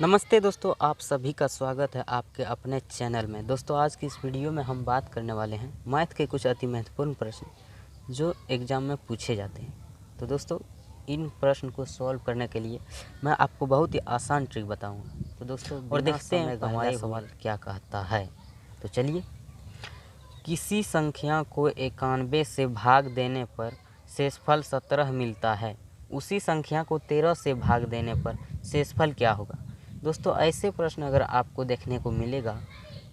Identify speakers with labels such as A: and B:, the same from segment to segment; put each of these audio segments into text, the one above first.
A: नमस्ते दोस्तों, आप सभी का स्वागत है आपके अपने चैनल में। दोस्तों, आज की इस वीडियो में हम बात करने वाले हैं मैथ के कुछ अति महत्वपूर्ण प्रश्न जो एग्ज़ाम में पूछे जाते हैं। तो दोस्तों, इन प्रश्न को सॉल्व करने के लिए मैं आपको बहुत ही आसान ट्रिक बताऊंगा। तो दोस्तों, और देखते हैं पहला सवाल क्या कहता है। तो चलिए, किसी संख्या को 91 से भाग देने पर शेषफल 17 मिलता है, उसी संख्या को 13 से भाग देने पर शेषफल क्या होगा। दोस्तों, ऐसे प्रश्न अगर आपको देखने को मिलेगा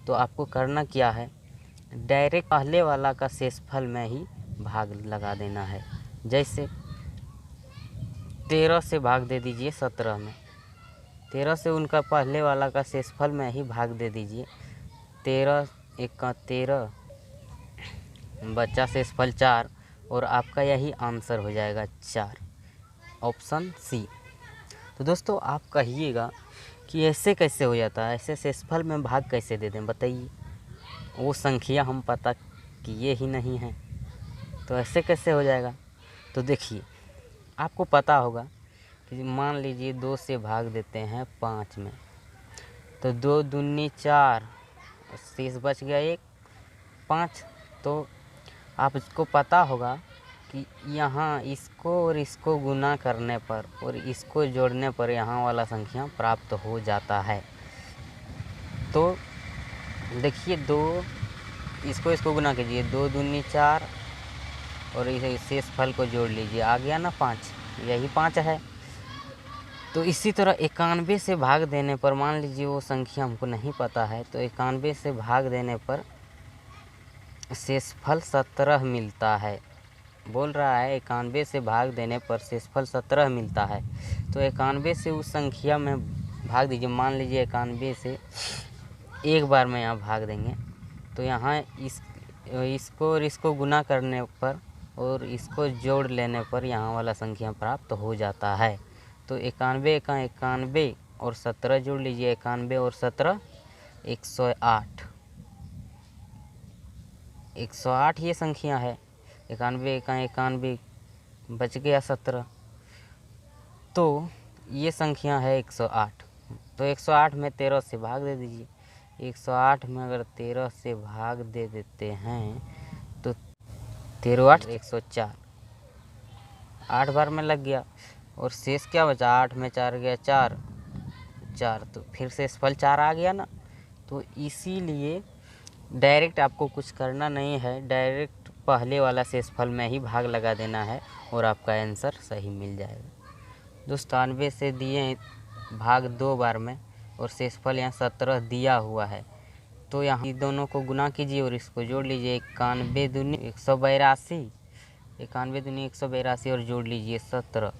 A: तो आपको करना क्या है, डायरेक्ट पहले वाला का शेषफल में ही भाग लगा देना है। जैसे 13 से भाग दे दीजिए 17 में, 13 से उनका पहले वाला का शेषफल में ही भाग दे दीजिए। 13 एक का 13 बचा शेषफल 4 और आपका यही आंसर हो जाएगा 4, ऑप्शन सी। तो दोस्तों, आप कहिएगा कि ऐसे कैसे हो जाता है, ऐसे शेषफल में भाग कैसे दे दें, बताइए। वो संख्या हम पता किए ही नहीं हैं, तो ऐसे कैसे हो जाएगा। तो देखिए, आपको पता होगा कि मान लीजिए 2 से भाग देते हैं 5 में, तो 2 दूनी 4, शेष बच गया 1, 5। तो आपको पता होगा कि यहाँ इसको और इसको गुना करने पर और इसको जोड़ने पर यहाँ वाला संख्या प्राप्त हो जाता है। तो देखिए, 2 इसको गुना कीजिए, 2 दूनी 4 और इसे शेषफल को जोड़ लीजिए, आ गया ना 5, यही 5 है। तो इसी तरह 91 से भाग देने पर, मान लीजिए वो संख्या हमको नहीं पता है, तो 91 से भाग देने पर शेषफल 17 मिलता है। बोल रहा है 91 से भाग देने पर शेषफल 17 मिलता है। तो 91 से उस संख्या में भाग दीजिए। मान लीजिए 91 से एक बार में यहाँ भाग देंगे, तो यहाँ इसको और इसको गुना करने पर और इसको जोड़ लेने पर यहाँ वाला संख्या प्राप्त हो जाता है। तो 91 का 91 और 17 जोड़ लीजिए, 91 और 17 108, 108 ये संख्या है। 91 का 91 बच गया 17, तो ये संख्या है 108। तो 108 में 13 से भाग दे दीजिए। 108 में अगर 13 से भाग दे देते हैं तो 13 8 104, 8 बार में लग गया। और शेष क्या बचा, 8 में 4 गया 4, तो फिर शेषफल 4 आ गया ना। तो इसीलिए डायरेक्ट आपको कुछ करना नहीं है, डायरेक्ट पहले वाला शेषफल में ही भाग लगा देना है और आपका आंसर सही मिल जाएगा। दोस्तों, 91 से दिए भाग 2 बार में और शेषफल यहाँ 17 दिया हुआ है, तो यहाँ दोनों को गुना कीजिए और इसको जोड़ लीजिए। 91 दूनी 182, 91 दूनी 182 और जोड़ लीजिए 17,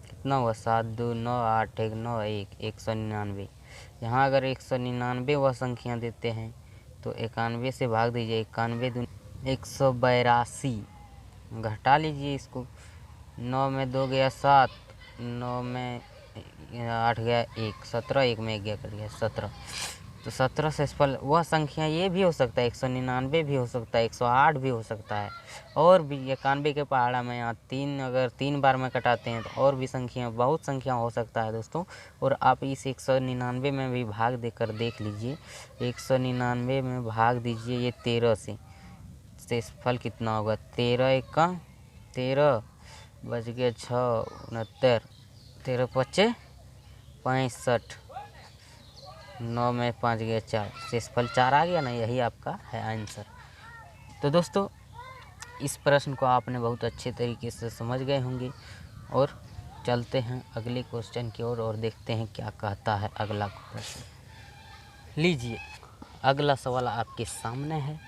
A: कितना हुआ 7 2 9 8 1 9 1 199। यहाँ अगर 199 वह संख्या देते हैं तो 91 से भाग दीजिए। 91 दूनी 182, घटा लीजिए इसको, 9 में 2 गया 7, 9 में 8 गया 1, 17, 1 में 1 गया कर गया 17। तो 17 शेषफल वह संख्या ये भी हो सकता है, 199 भी हो सकता है, 108 भी हो सकता है, और भी 91 के पहाड़ा में यहाँ 3 अगर 3 बार में कटाते हैं तो और भी संख्या, बहुत संख्या हो सकता है दोस्तों। और आप इस 199 में भी भाग देकर देख लीजिए। 199 में भाग दीजिए ये 13 से, शेषफल कितना होगा, 13 1 का 13 बच गया 6 69, 13 5 65, 9 में 5 गया 4, शेषफल 4 आ गया ना, यही आपका है आंसर। तो दोस्तों, इस प्रश्न को आपने बहुत अच्छे तरीके से समझ गए होंगे और चलते हैं अगले क्वेश्चन की ओर और देखते हैं क्या कहता है अगला प्रश्न। लीजिए, अगला सवाल आपके सामने है।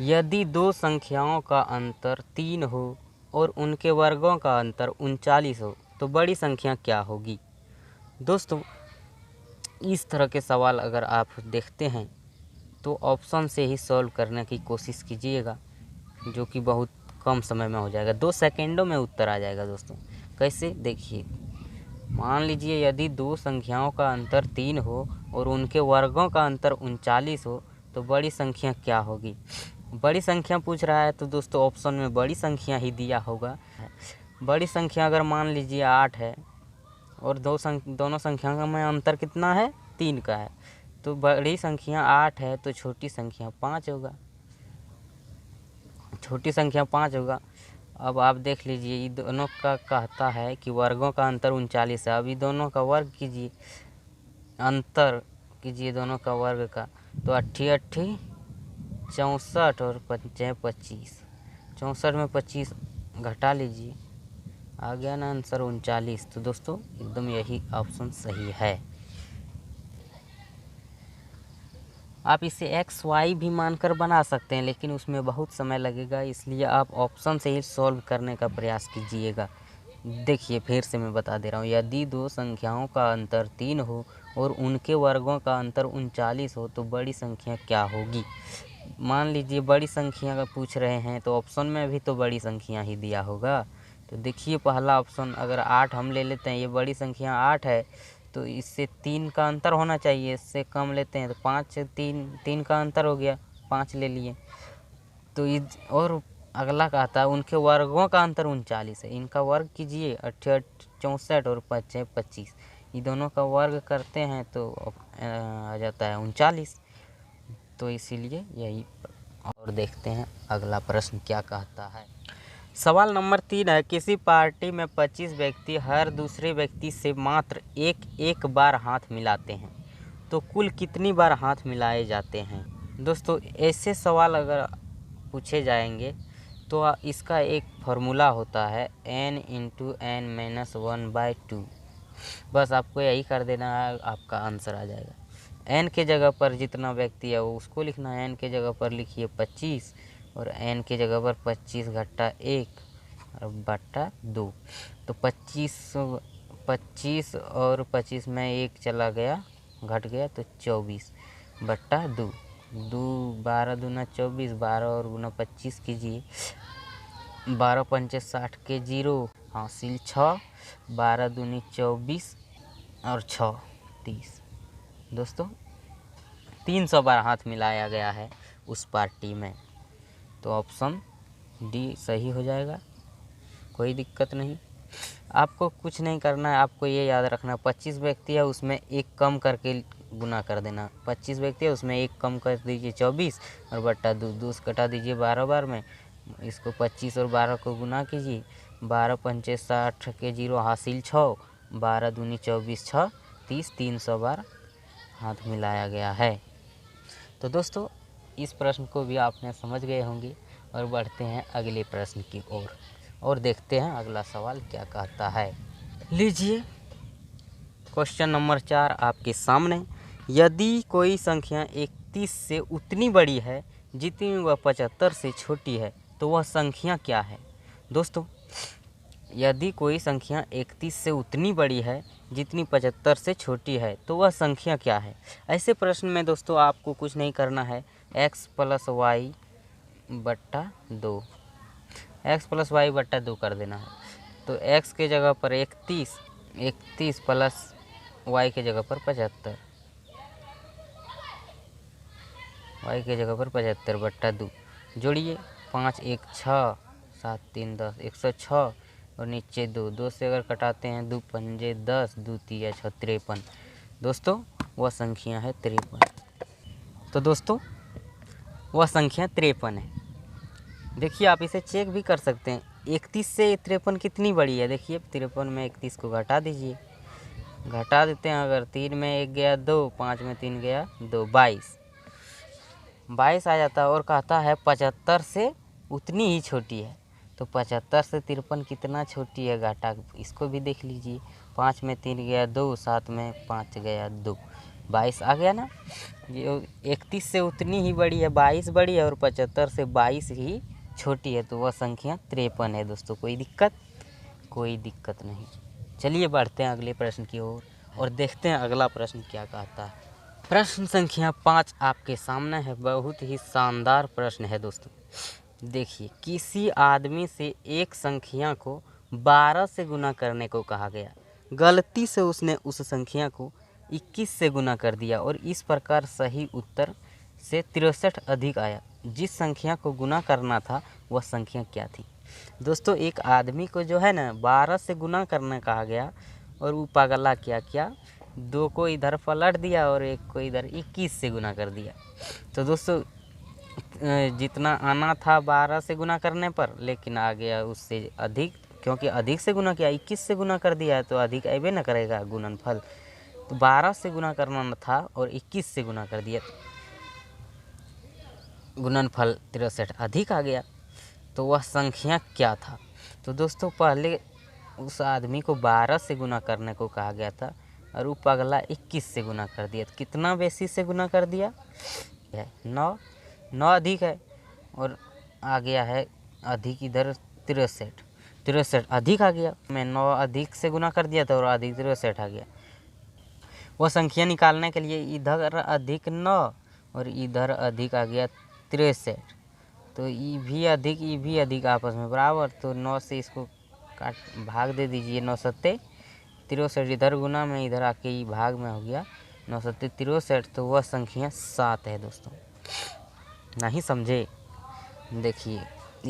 A: यदि 2 संख्याओं का अंतर 3 हो और उनके वर्गों का अंतर 39 हो तो बड़ी संख्या क्या होगी। दोस्तों, इस तरह के सवाल अगर आप देखते हैं तो ऑप्शन से ही सॉल्व करने की कोशिश कीजिएगा, जो कि बहुत कम समय में हो जाएगा, 2 सेकेंडों में उत्तर आ जाएगा। दोस्तों, कैसे, देखिए, मान लीजिए यदि 2 संख्याओं का अंतर 3 हो और उनके वर्गों का अंतर 39 हो तो बड़ी संख्या क्या होगी। बड़ी संख्या पूछ रहा है तो दोस्तों ऑप्शन में बड़ी संख्या ही दिया होगा। बड़ी संख्या अगर मान लीजिए 8 है और दोनों संख्याओं में अंतर कितना है, 3 का है। तो बड़ी संख्या 8 है तो छोटी संख्या 5 होगा, छोटी संख्या 5 होगा। अब आप देख लीजिए, ये दोनों का कहता है कि वर्गों का अंतर 39 है। अब ये दोनों का वर्ग कीजिए, अंतर कीजिए दोनों का वर्ग का, तो 88 64 और 25, 64 में 25 घटा लीजिए, आ गया ना आंसर 39। तो दोस्तों एकदम यही ऑप्शन सही है। आप इसे एक्स वाई भी मानकर बना सकते हैं, लेकिन उसमें बहुत समय लगेगा, इसलिए आप ऑप्शन से ही सॉल्व करने का प्रयास कीजिएगा। देखिए फिर से मैं बता दे रहा हूँ, यदि दो संख्याओं का अंतर 3 हो और उनके वर्गों का अंतर 39 हो तो बड़ी संख्या क्या होगी। मान लीजिए बड़ी संख्या का पूछ रहे हैं, तो ऑप्शन में भी तो बड़ी संख्या ही दिया होगा। तो देखिए पहला ऑप्शन अगर 8 हम ले लेते हैं, ये बड़ी संख्या 8 है, तो इससे 3 का अंतर होना चाहिए, इससे कम लेते हैं तो 5 से 3 का अंतर हो गया, 5 ले लिए। तो और अगला कहता है उनके वर्गों का अंतर 39 है, इनका वर्ग कीजिए 68 64 और 5 25, ये दोनों का वर्ग करते हैं तो आ जाता है 39। तो इसीलिए यही। और देखते हैं अगला प्रश्न क्या कहता है। सवाल नंबर 3 है, किसी पार्टी में 25 व्यक्ति हर दूसरे व्यक्ति से मात्र एक बार हाथ मिलाते हैं, तो कुल कितनी बार हाथ मिलाए जाते हैं। दोस्तों ऐसे सवाल अगर पूछे जाएंगे तो इसका एक फार्मूला होता है n × n-1/2। बस आपको यही कर देना है, आपका आंसर आ जाएगा। n के जगह पर जितना व्यक्ति है वो उसको लिखना है, n के जगह पर लिखिए 25 और n के जगह पर 25 घटा 1 और बटा 2। तो 25 और 25 में 1 चला गया, घट गया, तो 24 बटा 2। 12 दूना 24, 12 और गुना 25 कीजिए, 12 पंचे 60 के 0, हासिल 6, 12 दूनी 24 और 6 30। दोस्तों 300 बार हाथ मिलाया गया है उस पार्टी में, तो ऑप्शन डी सही हो जाएगा, कोई दिक्कत नहीं। आपको कुछ नहीं करना है, आपको ये याद रखना 25 व्यक्ति है उसमें एक कम करके गुना कर देना। 25 व्यक्ति है उसमें एक कम कर दीजिए 24 और बट्टा 2 से कटा दीजिए 12 बार में। इसको 25 और 12 को गुना कीजिए, 12 पंचे 60 के 0, हासिल 6, 12 दूनी 24 6 30, 300 बार हाथ मिलाया गया है। तो दोस्तों इस प्रश्न को भी आपने समझ गए होंगे, और बढ़ते हैं अगले प्रश्न की ओर और देखते हैं अगला सवाल क्या कहता है। लीजिए क्वेश्चन नंबर 4 आपके सामने। यदि कोई संख्या 31 से उतनी बड़ी है जितनी वह 75 से छोटी है तो वह संख्या क्या है। दोस्तों यदि कोई संख्या 31 से उतनी बड़ी है जितनी 75 से छोटी है तो वह संख्या क्या है। ऐसे प्रश्न में दोस्तों आपको कुछ नहीं करना है, x + y बट्टा 2, x + y बट्टा 2 कर देना है। तो x के जगह पर 31 प्लस y के जगह पर 75, y के जगह पर 75 बट्टा 2 जोड़िए, 5 1 6 7 3 10, 106 और नीचे 2 से अगर कटाते हैं 2 पंजे 10, 2 तिया 6 53। दोस्तों वह संख्या है 53। तो दोस्तों वह संख्या 53 है। देखिए आप इसे चेक भी कर सकते हैं, 31 से 53 कितनी बड़ी है। देखिए 53 में 31 को घटा दीजिए, घटा देते हैं, अगर 3 में 1 गया 2, 5 में 3 गया 2, 22 आ जाता है। और कहता है 75 से उतनी ही छोटी है, तो 75 से 53 कितना छोटी है, घटा इसको भी देख लीजिए, 5 में 3 गया 2, 7 में 5 गया 2, 22 आ गया ना। ये 31 से उतनी ही बड़ी है, 22 बड़ी है और 75 से 22 ही छोटी है, तो वह संख्या 53 है। दोस्तों कोई दिक्कत नहीं। चलिए बढ़ते हैं अगले प्रश्न की ओर और देखते हैं अगला प्रश्न क्या कहता है। प्रश्न संख्या 5 आपके सामने है, बहुत ही शानदार प्रश्न है दोस्तों। देखिए किसी आदमी से एक संख्या को 12 से गुना करने को कहा गया, गलती से उसने उस संख्या को 21 से गुना कर दिया और इस प्रकार सही उत्तर से 63 अधिक आया। जिस संख्या को गुना करना था वह संख्या क्या थी। दोस्तों एक आदमी को जो है ना 12 से गुना करना कहा गया, और वो पागला क्या किया, 2 को इधर पलट दिया और 1 को इधर 21 से गुना कर दिया। तो दोस्तों जितना आना था 12 से गुना करने पर, लेकिन आ गया उससे अधिक, क्योंकि अधिक से गुना किया, 21 से गुना कर दिया है तो अधिक अबे न करेगा गुणनफल। तो 12 से गुना करना न था और 21 से गुना कर दिया, गुणनफल 63 अधिक आ गया। तो वह संख्या क्या था? तो दोस्तों पहले उस आदमी को 12 से गुना करने को कहा गया था और वो पगला 21 से गुना कर दिया। तो कितना बेसी से गुना कर दिया है? 9 अधिक है और आ गया है अधिक इधर 63 अधिक आ गया। मैं 9 अधिक से गुना कर दिया था और अधिक 63 आ गया। वह संख्या निकालने के लिए इधर अधिक 9 और इधर अधिक आ गया 63। तो ये भी अधिक आपस में बराबर, तो 9 से इसको काट भाग दे दीजिए। 9 सत्ते 63, इधर गुना में इधर आके ये भाग में हो गया 9 सत्ते 63। तो वह संख्या 7 है दोस्तों। नहीं समझे? देखिए,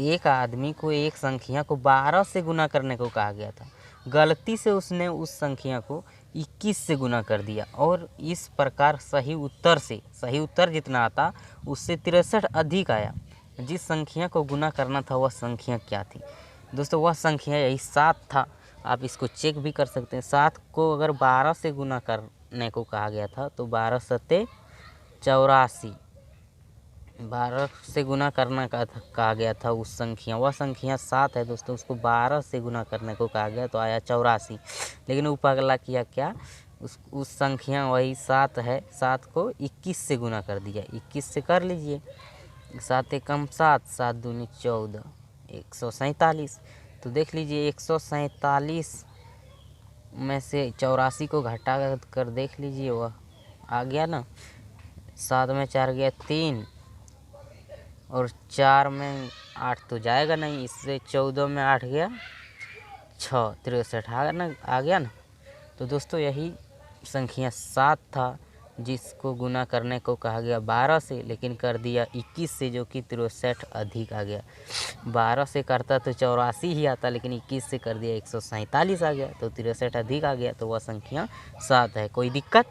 A: एक आदमी को एक संख्या को 12 से गुना करने को कहा गया था, गलती से उसने उस संख्या को 21 से गुना कर दिया और इस प्रकार सही उत्तर जितना आता उससे 63 अधिक आया। जिस संख्या को गुना करना था वह संख्या क्या थी? दोस्तों वह संख्या यही 7 था। आप इसको चेक भी कर सकते हैं। 7 को अगर 12 से गुना करने को कहा गया था तो 12 सत्ते 84, 12 से गुना करना का कहा गया था उस संख्या, वह संख्या 7 है दोस्तों। उसको 12 से गुना करने को कहा गया तो आया 84। लेकिन वो पगला किया क्या, उस संख्या वही 7 है, 7 को 21 से गुना कर दिया। 21 से कर लीजिए, 7 एकम 7, 7 दूनी 14, 147। तो देख लीजिए 147 में से 84 को घटा कर देख लीजिए, वह आ गया ना। 7 में 4 गया 3 और 4 में 8 तो जाएगा नहीं, इससे 14 में 8 गया 6, 63 आ गया ना। तो दोस्तों यही संख्या 7 था जिसको गुना करने को कहा गया 12 से, लेकिन कर दिया 21 से, जो कि 63 अधिक आ गया। 12 से करता तो 84 ही आता, लेकिन 21 से कर दिया 147 आ गया, तो 63 अधिक आ गया। तो वह संख्या 7 है। कोई दिक्कत?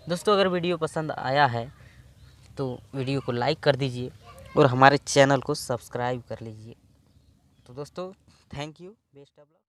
A: दोस्तों अगर वीडियो पसंद आया है तो वीडियो को लाइक कर दीजिए और हमारे चैनल को सब्सक्राइब कर लीजिए। तो दोस्तों thank you, best of luck.